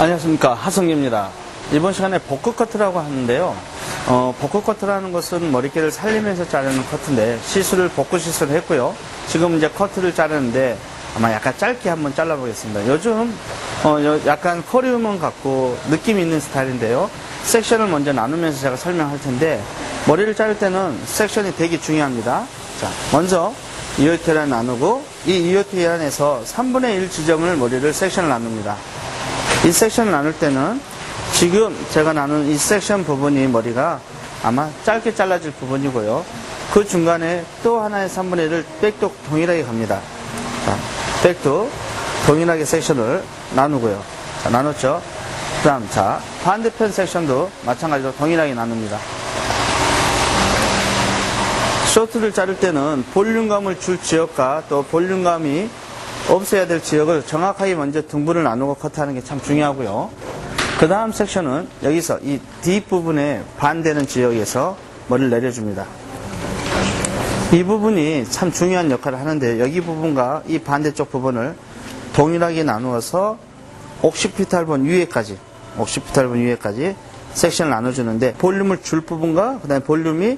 안녕하십니까, 하성기입니다. 이번 시간에 복크 커트라고 하는데요. 복크 커트라는 것은 머릿결을 살리면서 자르는 커트인데, 복크 시술을 했고요. 지금 이제 커트를 자르는데 아마 약간 짧게 한번 잘라보겠습니다. 요즘 약간 커리우먼 같고 느낌 있는 스타일인데요. 섹션을 먼저 나누면서 제가 설명할 텐데, 머리를 자를 때는 섹션이 되게 중요합니다. 자, 먼저 이어티를 나누고, 이 이어티 안에서 3분의 1 지점을 머리를 섹션을 나눕니다. 이 섹션을 나눌 때는 지금 제가 나눈 이 섹션 부분이 머리가 아마 짧게 잘라질 부분이고요. 그 중간에 또 하나의 3분의 1을 백도 동일하게 갑니다. 자, 백도 동일하게 섹션을 나누고요. 자, 나눴죠? 그 다음, 자, 반대편 섹션도 마찬가지로 동일하게 나눕니다. 쇼트를 자를 때는 볼륨감을 줄 지역과 또 볼륨감이 없어야 될 지역을 정확하게 먼저 등분을 나누고 커트하는 게 참 중요하고요. 그 다음 섹션은 여기서 이 뒷부분에 반되는 지역에서 머리를 내려줍니다. 이 부분이 참 중요한 역할을 하는데, 여기 부분과 이 반대쪽 부분을 동일하게 나누어서 옥시피탈본 위에까지 섹션을 나눠주는데, 볼륨을 줄 부분과 그 다음에 볼륨이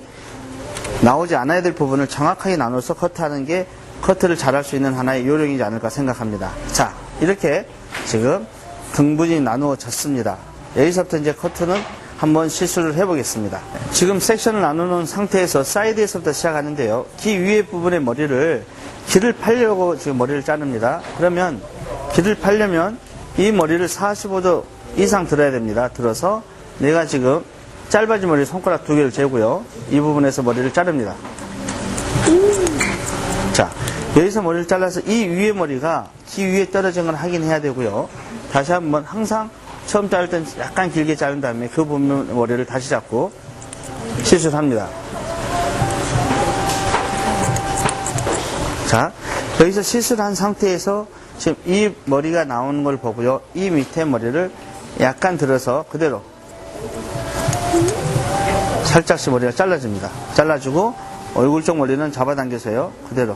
나오지 않아야 될 부분을 정확하게 나눠서 커트하는 게 커트를 잘할 수 있는 하나의 요령이지 않을까 생각합니다. 자, 이렇게 지금 등분이 나누어졌습니다. 여기서부터 이제 커트는 한번 시술을 해보겠습니다. 지금 섹션을 나누는 상태에서 사이드에서부터 시작하는데요. 귀 위에 부분의 머리를 길을 팔려고 지금 머리를 자릅니다. 그러면 길을 팔려면 이 머리를 45도 이상 들어야 됩니다. 들어서 내가 지금 짧아진 머리 손가락 2개를 재고요. 이 부분에서 머리를 자릅니다. 자, 여기서 머리를 잘라서 이 위에 머리가 귀 위에 떨어진 걸 확인해야 되고요. 다시 한번 항상 처음 자를 땐 약간 길게 자른 다음에 그 부분 머리를 다시 잡고 시술합니다. 자, 여기서 시술한 상태에서 지금 이 머리가 나오는 걸 보고요. 이 밑에 머리를 약간 들어서 그대로 살짝씩 머리가 잘라줍니다. 잘라주고 얼굴 쪽 머리는 잡아당겨서요. 그대로.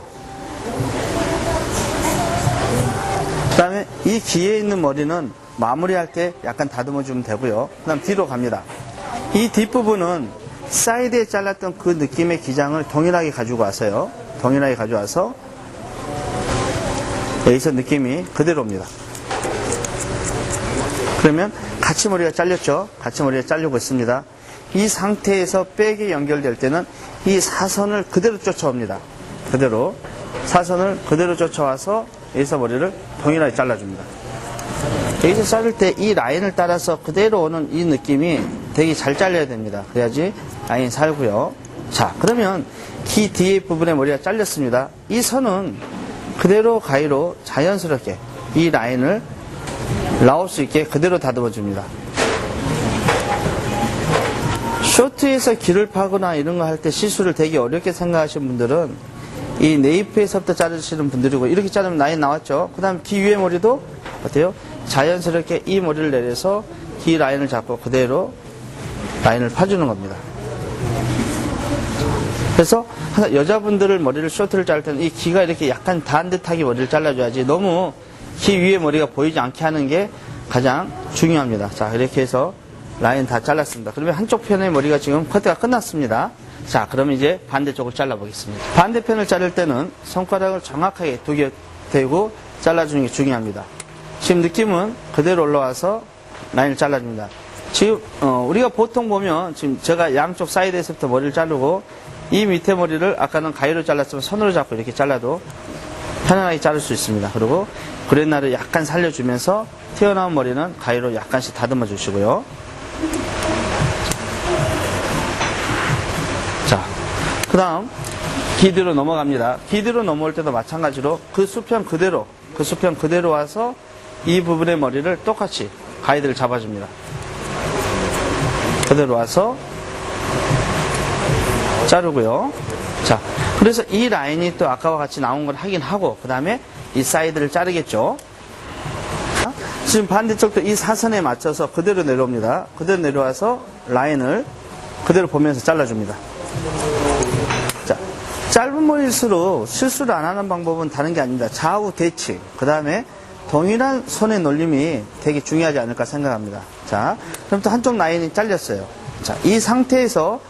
그 다음에 이 귀에 있는 머리는 마무리할 때 약간 다듬어주면 되고요. 그 다음 뒤로 갑니다. 이 뒷부분은 사이드에 잘랐던 그 느낌의 기장을 동일하게 가지고 와서요. 동일하게 가져와서 여기서 느낌이 그대로입니다. 그러면 같이 머리가 잘렸죠? 같이 머리가 잘리고 있습니다. 이 상태에서 백이 연결될 때는 이 사선을 그대로 쫓아옵니다. 그대로 사선을 그대로 쫓아와서 여기서 머리를 동일하게 잘라줍니다. 여기서 자를 때 이 라인을 따라서 그대로 오는 이 느낌이 되게 잘 잘려야 됩니다. 그래야지 라인이 살고요. 자, 그러면 귀 뒤에 부분에 머리가 잘렸습니다. 이 선은 그대로 가위로 자연스럽게 이 라인을 나올 수 있게 그대로 다듬어 줍니다. 쇼트에서 길을 파거나 이런 거 할 때 시술을 되게 어렵게 생각하시는 분들은 이 네이프에서부터 자르시는 분들이고, 이렇게 자르면 라인 나왔죠. 그 다음 귀 위에 머리도 어때요? 자연스럽게 이 머리를 내려서 귀 라인을 잡고 그대로 라인을 파주는 겁니다. 그래서 여자분들을 머리를 쇼트를 자를 때는 이 귀가 이렇게 약간 닿은 듯하게 머리를 잘라줘야지, 너무 귀 위에 머리가 보이지 않게 하는 게 가장 중요합니다. 자, 이렇게 해서 라인 다 잘랐습니다. 그러면 한쪽 편의 머리가 지금 커트가 끝났습니다. 자, 그럼 이제 반대쪽을 잘라보겠습니다. 반대편을 자를 때는 손가락을 정확하게 2개 대고 잘라주는 게 중요합니다. 지금 느낌은 그대로 올라와서 라인을 잘라줍니다. 지금 우리가 보통 보면 지금 제가 양쪽 사이드에서부터 머리를 자르고, 이 밑에 머리를 아까는 가위로 잘랐으면 손으로 잡고 이렇게 잘라도 편안하게 자를 수 있습니다. 그리고 그랜나를 약간 살려주면서 튀어나온 머리는 가위로 약간씩 다듬어 주시고요. 자, 그 다음 귀 뒤로 넘어갑니다. 귀 뒤로 넘어올 때도 마찬가지로 그 수평 그대로 와서 이 부분의 머리를 똑같이 가위들을 잡아줍니다. 그대로 와서 자르고요. 자, 그래서 이 라인이 또 아까와 같이 나온 걸 확인하고, 그 다음에 이 사이드를 자르겠죠. 지금 반대쪽도 이 사선에 맞춰서 그대로 내려옵니다. 그대로 내려와서 라인을 그대로 보면서 잘라줍니다. 자, 짧은 머리일수록 실수를 안 하는 방법은 다른 게 아닙니다. 좌우 대칭, 그 다음에 동일한 손의 놀림이 되게 중요하지 않을까 생각합니다. 자, 그럼 또 한쪽 라인이 잘렸어요. 자, 이 상태에서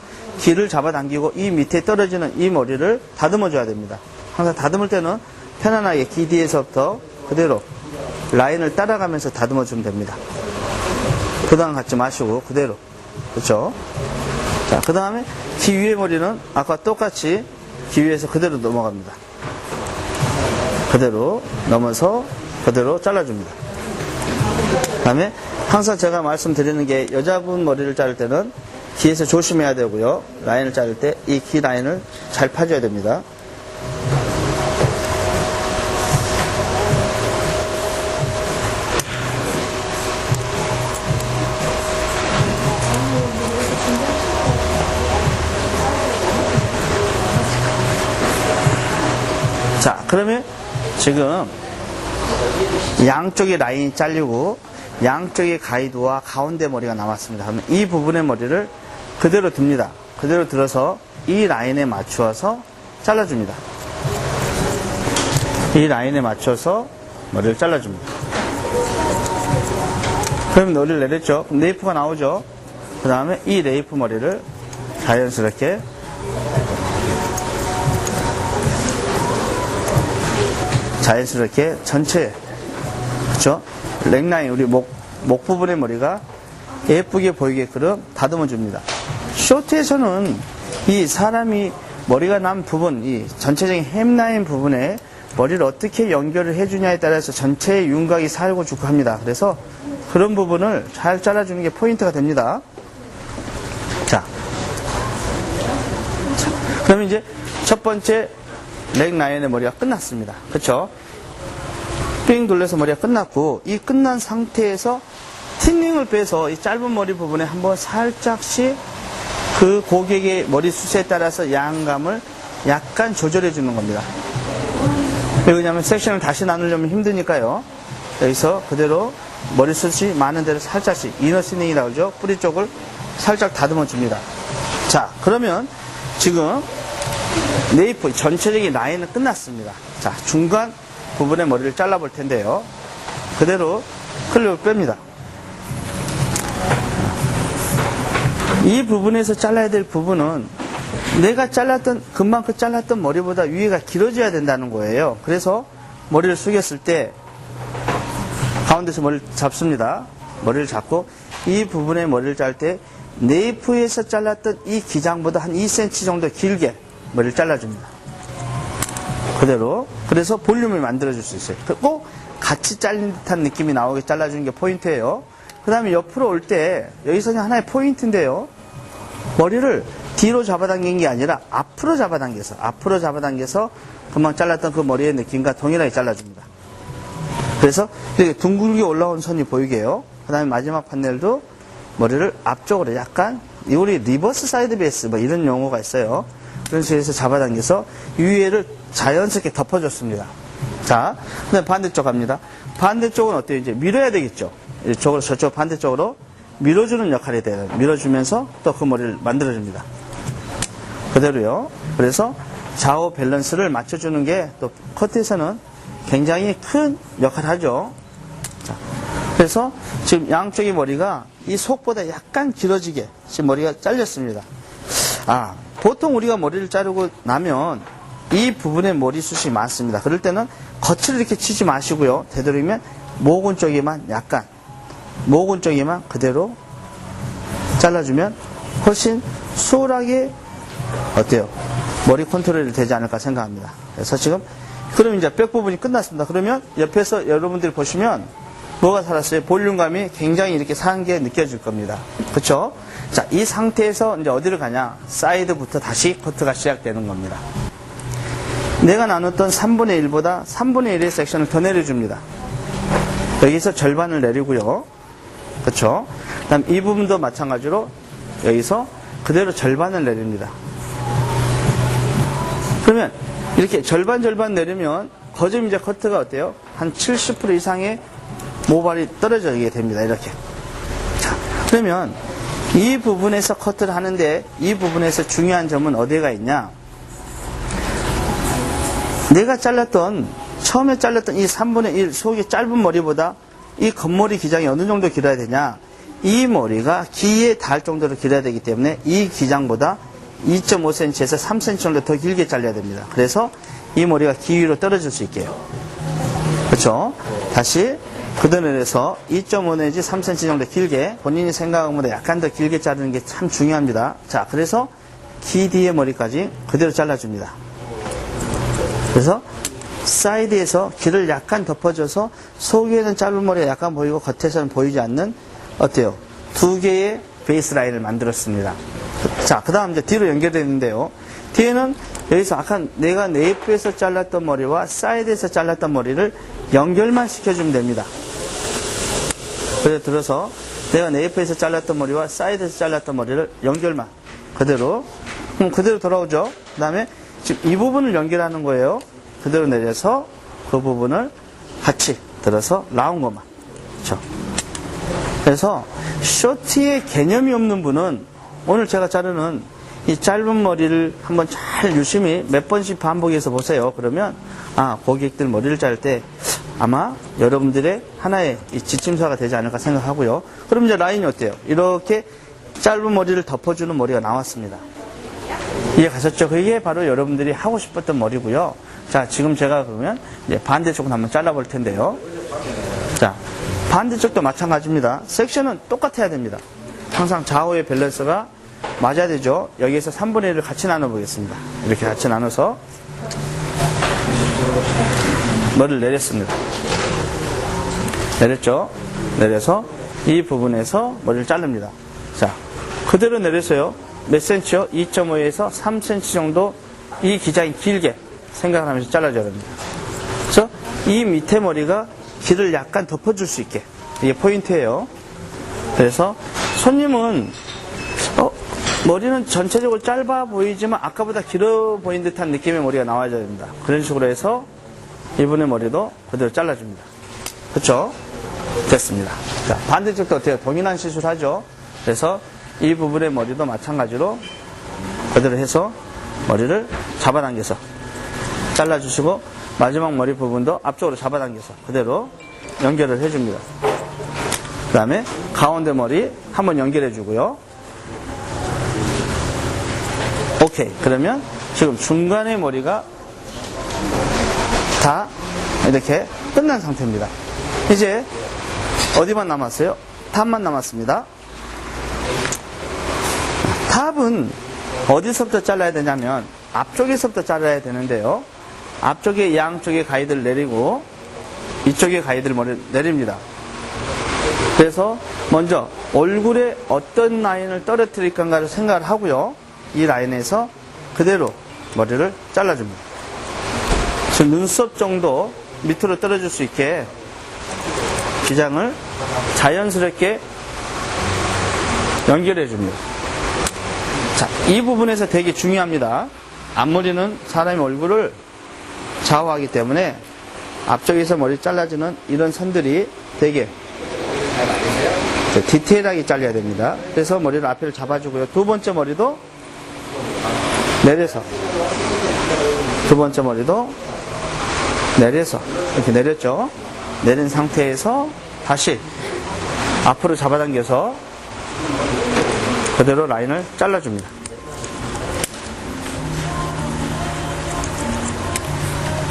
길을 잡아당기고 이 밑에 떨어지는 이 머리를 다듬어 줘야 됩니다. 항상 다듬을 때는 편안하게 기 뒤에서부터 그대로 라인을 따라가면서 다듬어 주면 됩니다. 부담 갖지 마시고 그대로. 그렇죠? 자, 그 다음에 귀 위의 머리는 아까 똑같이 귀 위에서 그대로 넘어갑니다. 그대로 넘어서 그대로 잘라줍니다. 그 다음에 항상 제가 말씀드리는 게 여자분 머리를 자를 때는 귀에서 조심해야 되고요. 라인을 자를 때 이 귀 라인을 잘 파줘야 됩니다. 자, 그러면 지금 양쪽의 라인이 잘리고 양쪽의 가이드와 가운데 머리가 남았습니다. 그러면 이 부분의 머리를 그대로 듭니다. 그대로 들어서 이 라인에 맞추어서 잘라줍니다. 이 라인에 맞춰서 머리를 잘라줍니다. 그러면 머리를 내렸죠. 레이프가 나오죠. 그 다음에 이 레이프 머리를 자연스럽게 전체에, 그쵸? 넥라인, 우리 목 부분의 머리가 예쁘게 보이게끔 다듬어 줍니다. 쇼트에서는 이 사람이 머리가 난 부분, 이 전체적인 햄라인 부분에 머리를 어떻게 연결을 해주냐에 따라서 전체의 윤곽이 살고 죽고 합니다. 그래서 그런 부분을 잘 잘라주는 게 포인트가 됩니다. 자, 그러면 이제 첫 번째 넥라인의 머리가 끝났습니다. 그쵸? 삥 돌려서 머리가 끝났고, 이 끝난 상태에서 틴닝을 빼서 이 짧은 머리 부분에 한번 살짝씩 그 고객의 머리숱에 따라서 양감을 약간 조절해 주는 겁니다. 왜냐하면 섹션을 다시 나누려면 힘드니까요. 여기서 그대로 머리숱이 많은 데로 살짝씩 이너 틴닝이 나오죠. 뿌리 쪽을 살짝 다듬어 줍니다. 자, 그러면 지금 네이프 전체적인 라인은 끝났습니다. 자, 중간 부분의 머리를 잘라볼 텐데요. 그대로 클립을 뺍니다. 이 부분에서 잘라야 될 부분은 내가 금방 잘랐던 머리보다 위에가 길어져야 된다는 거예요. 그래서 머리를 숙였을 때 가운데서 머리를 잡습니다. 머리를 잡고 이 부분의 머리를 잘 때 네이프에서 잘랐던 이 기장보다 한 2cm 정도 길게 머리를 잘라줍니다. 그대로. 그래서 볼륨을 만들어줄 수 있어요. 꼭 같이 잘린 듯한 느낌이 나오게 잘라주는 게 포인트예요. 그 다음에 옆으로 올 때 여기서 하나의 포인트인데요. 머리를 뒤로 잡아당긴 게 아니라 앞으로 잡아당겨서 금방 잘랐던 그 머리의 느낌과 동일하게 잘라줍니다. 그래서 이렇게 둥글게 올라온 선이 보이게요. 그 다음에 마지막 판넬도 머리를 앞쪽으로 약간, 우리 리버스 사이드 베이스 뭐 이런 용어가 있어요. 그런 식으로 해서 잡아당겨서 위에를 자연스럽게 덮어줬습니다. 자, 그 다음에 반대쪽 갑니다. 반대쪽은 어때요? 이제 밀어야 되겠죠. 이쪽으로 저쪽 반대쪽으로 밀어주는 역할이 돼요. 밀어주면서 또 그 머리를 만들어줍니다. 그대로요. 그래서 좌우 밸런스를 맞춰주는 게 또 커트에서는 굉장히 큰 역할을 하죠. 자, 그래서 지금 양쪽의 머리가 이 속보다 약간 길어지게 지금 머리가 잘렸습니다. 보통 우리가 머리를 자르고 나면 이 부분에 머리숱이 많습니다. 그럴 때는 거칠게 이렇게 치지 마시고요. 되도록이면 모근 쪽에만 그대로 잘라주면 훨씬 수월하게 어때요? 머리 컨트롤이 되지 않을까 생각합니다. 그래서 지금 그럼 이제 백 부분이 끝났습니다. 그러면 옆에서 여러분들이 보시면 뭐가 살았어요? 볼륨감이 굉장히 이렇게 산 게 느껴질 겁니다. 그쵸? 자, 이 상태에서 이제 어디를 가냐? 사이드부터 다시 커트가 시작되는 겁니다. 내가 나눴던 3분의 1보다 3분의 1의 섹션을 더 내려줍니다. 여기서 절반을 내리고요. 그쵸? 그 다음 이 부분도 마찬가지로 여기서 그대로 절반을 내립니다. 그러면 이렇게 절반 내리면 거점 이제 커트가 어때요? 한 70% 이상의 모발이 떨어지게 됩니다. 이렇게. 자, 그러면 이 부분에서 커트를 하는데 이 부분에서 중요한 점은 어디가 있냐? 내가 잘랐던 처음에 잘랐던 이 3분의 1 속이 짧은 머리보다 이 겉머리 기장이 어느 정도 길어야 되냐? 이 머리가 기에 닿을 정도로 길어야 되기 때문에 이 기장보다 2.5cm에서 3cm 정도 더 길게 잘라야 됩니다. 그래서 이 머리가 기 위로 떨어질 수 있게요. 그렇죠? 다시 그대로 내려서 2.5 내지 3cm 정도 길게 본인이 생각한 것보다 약간 더 길게 자르는 게 참 중요합니다. 자, 그래서 기 뒤의 머리까지 그대로 잘라줍니다. 그래서 사이드에서 길을 약간 덮어줘서 속에는 짧은 머리가 약간 보이고 겉에서는 보이지 않는 어때요? 두 개의 베이스 라인을 만들었습니다. 자, 그 다음 이제 뒤로 연결되는데요. 뒤에는 여기서 아까 내가 네이프에서 잘랐던 머리와 사이드에서 잘랐던 머리를 연결만 시켜주면 됩니다. 그래서 들어서 내가 네이프에서 잘랐던 머리와 사이드에서 잘랐던 머리를 연결만 그대로 그대로 돌아오죠. 그 다음에 지금 이 부분을 연결하는 거예요. 그대로 내려서 그 부분을 같이 들어서 나온 것만. 그렇죠. 그래서 쇼티의 개념이 없는 분은 오늘 제가 자르는 이 짧은 머리를 한번 잘 유심히 몇 번씩 반복해서 보세요. 그러면 고객들 머리를 자를 때 아마 여러분들의 하나의 이 지침서가 되지 않을까 생각하고요. 그럼 이제 라인이 어때요? 이렇게 짧은 머리를 덮어주는 머리가 나왔습니다. 이해 가셨죠? 그게 바로 여러분들이 하고 싶었던 머리고요. 자, 지금 제가 그러면 이제 반대쪽은 한번 잘라볼 텐데요. 자, 반대쪽도 마찬가지입니다. 섹션은 똑같아야 됩니다. 항상 좌우의 밸런스가 맞아야 되죠. 여기에서 3분의 1을 같이 나눠보겠습니다. 이렇게 같이 나눠서 머리를 내렸습니다. 내렸죠? 내려서 이 부분에서 머리를 자릅니다. 자, 그대로 내려서요. 몇 센치요? 2.5에서 3cm 정도 이 기장이 길게 생각을 하면서 잘라줘야 됩니다. 그래서 이 밑에 머리가 길을 약간 덮어줄 수 있게. 이게 포인트예요. 그래서 손님은 머리는 전체적으로 짧아 보이지만 아까보다 길어 보인 듯한 느낌의 머리가 나와야 됩니다. 그런 식으로 해서 이분의 머리도 그대로 잘라줍니다. 그렇죠? 됐습니다. 자, 반대쪽도 어때요? 동일한 시술하죠? 그래서 이 부분의 머리도 마찬가지로 그대로 해서 머리를 잡아당겨서 잘라주시고 마지막 머리 부분도 앞쪽으로 잡아당겨서 그대로 연결을 해줍니다. 그 다음에 가운데 머리 한번 연결해주고요. 오케이. 그러면 지금 중간의 머리가 다 이렇게 끝난 상태입니다. 이제 어디만 남았어요? 탑만 남았습니다. 탑은 어디서부터 잘라야 되냐면 앞쪽에서부터 잘라야 되는데요. 앞쪽에 양쪽에 가이드를 내리고 이쪽에 가이드를 내립니다. 그래서 먼저 얼굴에 어떤 라인을 떨어뜨릴 건가를 생각을 하고요. 이 라인에서 그대로 머리를 잘라줍니다. 지금 눈썹 정도 밑으로 떨어질 수 있게 기장을 자연스럽게 연결해 줍니다. 자, 이 부분에서 되게 중요합니다. 앞머리는 사람의 얼굴을 좌우하기 때문에 앞쪽에서 머리 잘라주는 이런 선들이 되게 디테일하게 잘려야 됩니다. 그래서 머리를 앞을 잡아주고요. 두 번째 머리도 내려서 두 번째 머리도 내려서 이렇게 내렸죠. 내린 상태에서 다시 앞으로 잡아당겨서 그대로 라인을 잘라줍니다.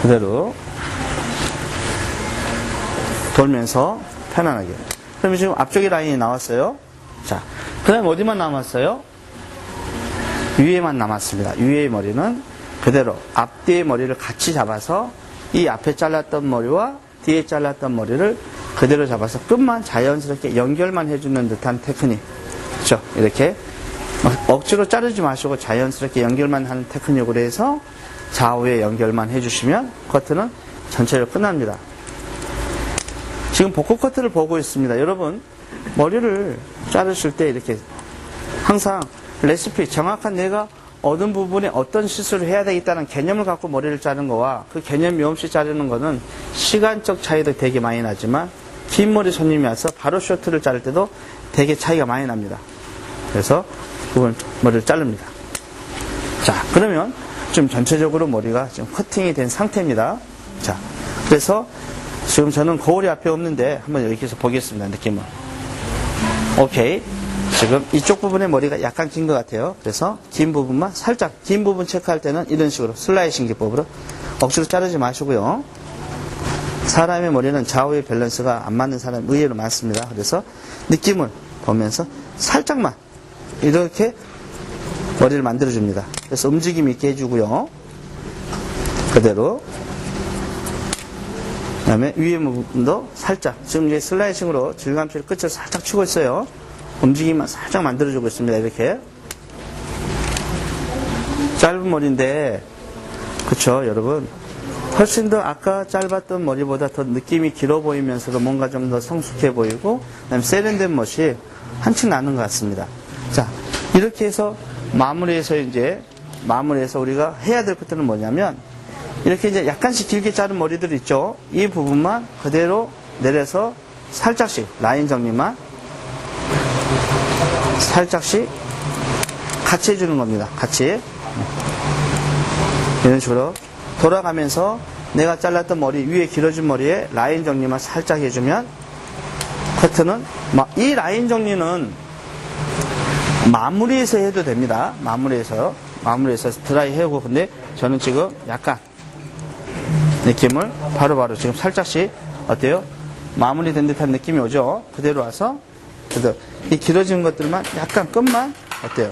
그대로 돌면서 편안하게. 그러면 지금 앞쪽에 라인이 나왔어요. 자, 그 다음 어디만 남았어요? 위에만 남았습니다. 위의 머리는 그대로 앞뒤의 머리를 같이 잡아서 이 앞에 잘랐던 머리와 뒤에 잘랐던 머리를 그대로 잡아서 끝만 자연스럽게 연결만 해주는 듯한 테크닉. 그렇죠? 이렇게 억지로 자르지 마시고 자연스럽게 연결만 하는 테크닉으로 해서 좌우에 연결만 해주시면 커트는 전체로 끝납니다. 지금 복구 커트를 보고 있습니다. 여러분 머리를 자르실 때 이렇게 항상 레시피 정확한 내가 얻은 부분에 어떤 시술을 해야 되겠다는 개념을 갖고 머리를 자르는 거와 그 개념이 없이 자르는 거는 시간적 차이도 되게 많이 나지만 긴 머리 손님이 와서 바로 쇼트를 자를 때도 되게 차이가 많이 납니다. 그래서 그걸 머리를 자릅니다. 자, 그러면 지금 전체적으로 머리가 지금 커팅이 된 상태입니다. 자, 그래서 지금 저는 거울이 앞에 없는데 한번 이렇게 해서 보겠습니다. 느낌을. 오케이. 지금 이쪽 부분에 머리가 약간 긴 것 같아요. 그래서 긴 부분만 살짝, 긴 부분 체크할 때는 이런 식으로 슬라이싱 기법으로 억지로 자르지 마시고요. 사람의 머리는 좌우의 밸런스가 안 맞는 사람이 의외로 많습니다. 그래서 느낌을 보면서 살짝만 이렇게 머리를 만들어줍니다. 그래서 움직임 있게 해주고요. 그대로. 그 다음에 위에 부분도 살짝, 지금 이제 슬라이싱으로 질감실 끝을 살짝 치고 있어요. 움직임만 살짝 만들어주고 있습니다. 이렇게. 짧은 머리인데, 그쵸, 여러분. 훨씬 더 아까 짧았던 머리보다 더 느낌이 길어 보이면서도 뭔가 좀 더 성숙해 보이고, 그 다음에 세련된 멋이 한층 나는 것 같습니다. 자, 이렇게 해서 마무리해서 우리가 해야 될 것들은 뭐냐면, 이렇게 이제 약간씩 길게 자른 머리들 있죠? 이 부분만 그대로 내려서 살짝씩 라인 정리만 살짝씩 같이 해주는 겁니다. 같이. 이런 식으로 돌아가면서 내가 잘랐던 머리 위에 길어진 머리에 라인 정리만 살짝 해주면 커트는 이 라인 정리는 마무리해서 해도 됩니다. 마무리해서 드라이 해오고 근데 저는 지금 약간 느낌을 바로바로 지금 살짝씩 어때요? 마무리된 듯한 느낌이 오죠? 그대로 와서 이 길어진 것들만 약간 끝만 어때요?